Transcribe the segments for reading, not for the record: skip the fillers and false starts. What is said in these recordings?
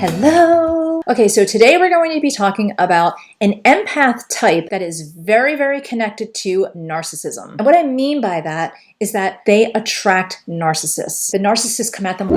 Hello! Okay, so today we're going to be talking about an empath type that is very, very connected to narcissism. And what I mean by that is that they attract narcissists. The narcissists come at them.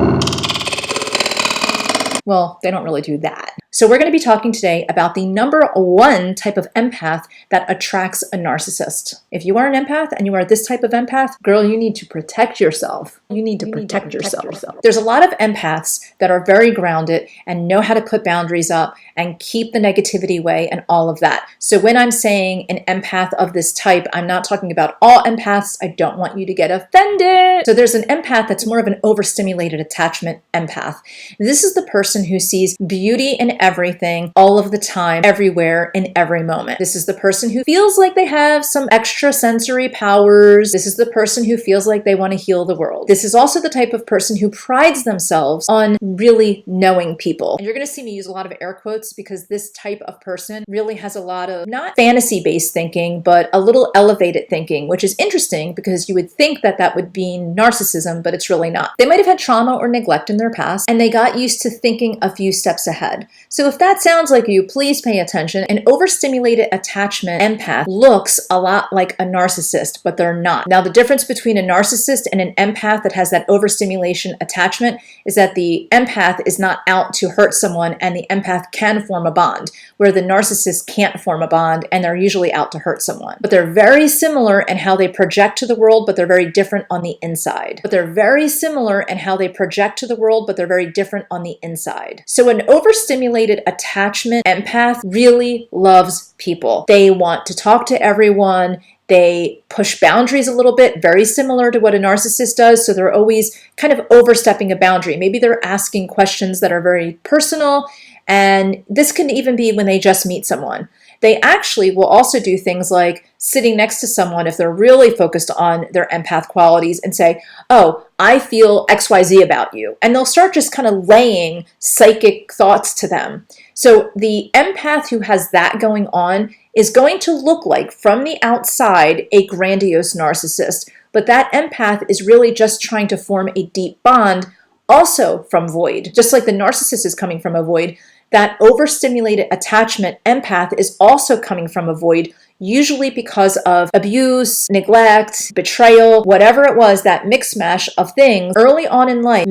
Well, they don't really do that. So we're going to be talking today about the number one type of empath that attracts a narcissist. If you are an empath and you are this type of empath, girl, you need to protect yourself. You need to protect yourself. There's a lot of empaths that are very grounded and know how to put boundaries up and keep the negativity away and all of that. So when I'm saying an empath of this type, I'm not talking about all empaths. I don't want you to get offended. So there's an empath that's more of an overstimulated attachment empath. This is the person who sees beauty in everything, all of the time, everywhere, in every moment. This is the person who feels like they have some extra sensory powers. This is the person who feels like they want to heal the world. This is also the type of person who prides themselves on really knowing people. And you're going to see me use a lot of air quotes because this type of person really has a lot of not fantasy-based thinking, but a little elevated thinking, which is interesting because you would think that that would be narcissism, but it's really not. They might have had trauma or neglect in their past, and they got used to thinking a few steps ahead. So if that sounds like you, please pay attention. An overstimulated attachment empath looks a lot like a narcissist, but they're not. Now, the difference between a narcissist and an empath that has that overstimulation attachment is that the empath is not out to hurt someone and the empath can form a bond, where the narcissist can't form a bond and they're usually out to hurt someone. But they're very similar in how they project to the world, but they're very different on the inside. But they're very similar in how they project to the world, but they're very different on the inside. So an overstimulated attachment empath really loves people. They want to talk to everyone. They push boundaries a little bit, very similar to what a narcissist does. So they're always kind of overstepping a boundary. Maybe they're asking questions that are very personal. And this can even be when they just meet someone. They actually will also do things like sitting next to someone if they're really focused on their empath qualities and say, oh, I feel XYZ about you. And they'll start just kind of laying psychic thoughts to them. So the empath who has that going on is going to look like, from the outside, a grandiose narcissist. But that empath is really just trying to form a deep bond, also from void. Just like the narcissist is coming from a void, that overstimulated attachment empath is also coming from a void, usually because of abuse, neglect, betrayal, whatever it was, that mix mash of things early on in life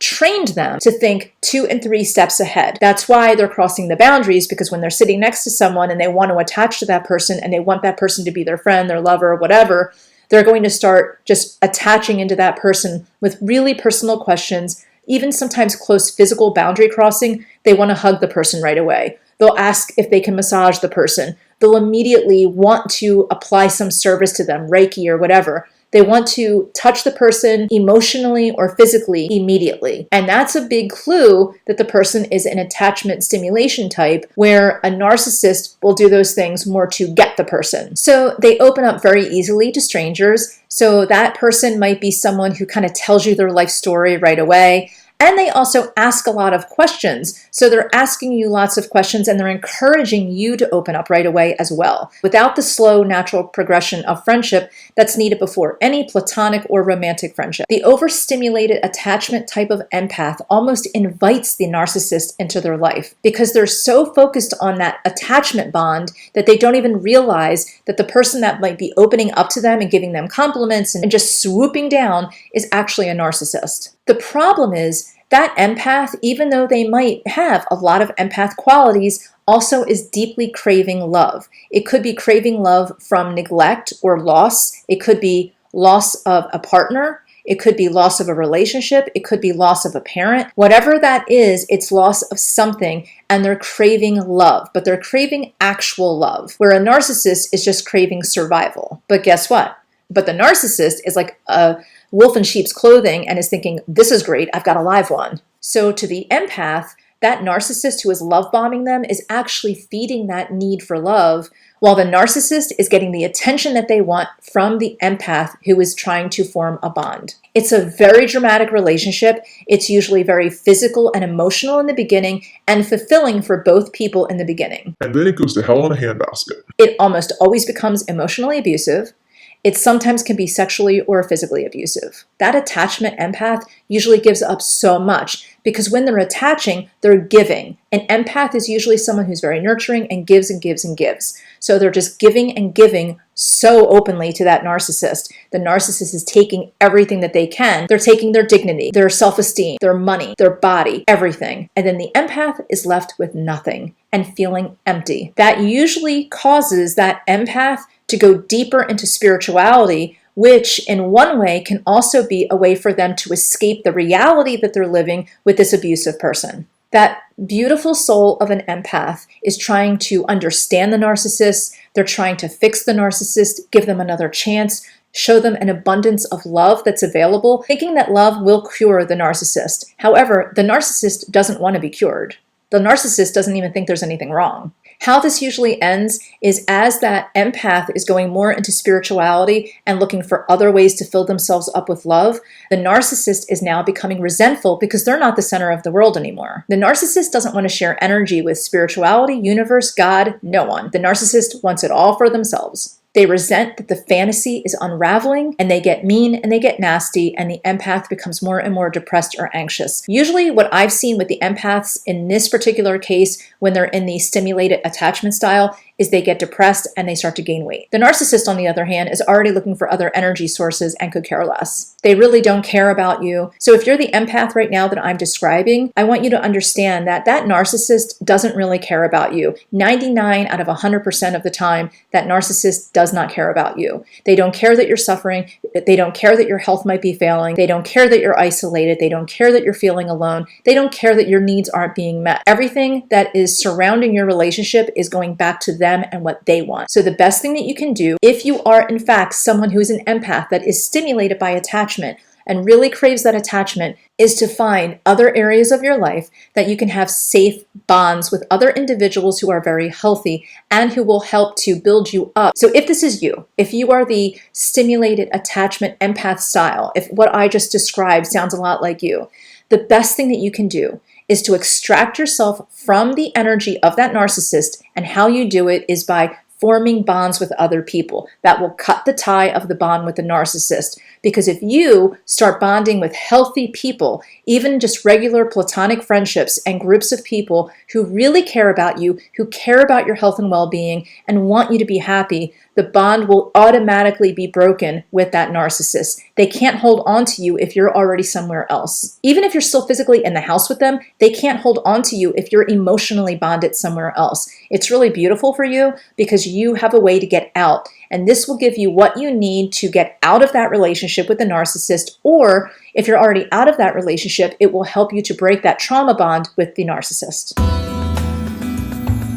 trained them to think 2 and 3 steps ahead. That's why they're crossing the boundaries, because when they're sitting next to someone and they want to attach to that person and they want that person to be their friend, their lover, whatever, they're going to start just attaching into that person with really personal questions. Even sometimes close physical boundary crossing, they want to hug the person right away. They'll ask if they can massage the person. They'll immediately want to apply some service to them, Reiki or whatever. They want to touch the person emotionally or physically immediately. And that's a big clue that the person is an attachment stimulation type, where a narcissist will do those things more to get the person. So they open up very easily to strangers. So that person might be someone who kind of tells you their life story right away. And they also ask a lot of questions. So they're asking you lots of questions and they're encouraging you to open up right away as well, without the slow, natural progression of friendship that's needed before any platonic or romantic friendship. The overstimulated attachment type of empath almost invites the narcissist into their life because they're so focused on that attachment bond that they don't even realize that the person that might be opening up to them and giving them compliments and just swooping down is actually a narcissist. The problem is that empath, even though they might have a lot of empath qualities, also is deeply craving love. It could be craving love from neglect or loss. It could be loss of a partner. It could be loss of a relationship. It could be loss of a parent. Whatever that is, it's loss of something, and they're craving love, but they're craving actual love, where a narcissist is just craving survival. But guess what? But the narcissist is like a wolf in sheep's clothing and is thinking, this is great, I've got a live one. So to the empath, that narcissist who is love bombing them is actually feeding that need for love, while the narcissist is getting the attention that they want from the empath who is trying to form a bond. It's a very dramatic relationship. It's usually very physical and emotional in the beginning and fulfilling for both people in the beginning. And then it goes to hell in a handbasket. It almost always becomes emotionally abusive. It sometimes can be sexually or physically abusive. That attachment empath usually gives up so much because when they're attaching, they're giving. An empath is usually someone who's very nurturing and gives and gives and gives. So they're just giving and giving so openly to that narcissist. The narcissist is taking everything that they can. They're taking their dignity, their self-esteem, their money, their body, everything. And then the empath is left with nothing and feeling empty. That usually causes that empath to go deeper into spirituality, which in one way can also be a way for them to escape the reality that they're living with this abusive person. That beautiful soul of an empath is trying to understand the narcissist. They're trying to fix the narcissist, give them another chance, show them an abundance of love that's available, thinking that love will cure the narcissist. However, the narcissist doesn't want to be cured. The narcissist doesn't even think there's anything wrong. How this usually ends is as that empath is going more into spirituality and looking for other ways to fill themselves up with love, the narcissist is now becoming resentful because they're not the center of the world anymore. The narcissist doesn't want to share energy with spirituality, universe, God, no one. The narcissist wants it all for themselves. They resent that the fantasy is unraveling, and they get mean and they get nasty, and the empath becomes more and more depressed or anxious. Usually what I've seen with the empaths in this particular case, when they're in the stimulated attachment style, is they get depressed and they start to gain weight. The narcissist, on the other hand, is already looking for other energy sources and could care less. They really don't care about you. So if you're the empath right now that I'm describing, I want you to understand that that narcissist doesn't really care about you. 99 out of 100% of the time, that narcissist does not care about you. They don't care that you're suffering. They don't care that your health might be failing. They don't care that you're isolated. They don't care that you're feeling alone. They don't care that your needs aren't being met. Everything that is surrounding your relationship is going back to them and what they want. So the best thing that you can do, if you are in fact someone who is an empath that is stimulated by attachment and really craves that attachment, is to find other areas of your life that you can have safe bonds with other individuals who are very healthy and who will help to build you up. So if this is you, if you are the stimulated attachment empath style, if what I just described sounds a lot like you, the best thing that you can do is to extract yourself from the energy of that narcissist, and how you do it is by forming bonds with other people that will cut the tie of the bond with the narcissist. Because if you start bonding with healthy people, even just regular platonic friendships and groups of people who really care about you, who care about your health and well-being and want you to be happy, the bond will automatically be broken with that narcissist. They can't hold on to you if you're already somewhere else. Even if you're still physically in the house with them, they can't hold on to you if you're emotionally bonded somewhere else. It's really beautiful for you because you have a way to get out. And this will give you what you need to get out of that relationship with the narcissist, or if you're already out of that relationship, it will help you to break that trauma bond with the narcissist.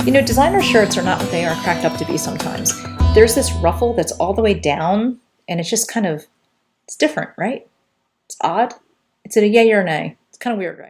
You know, designer shirts are not what they are cracked up to be sometimes. There's this ruffle that's all the way down, and it's just kind of, it's different, right? It's odd. It's a yay or nay. It's kind of weird, right?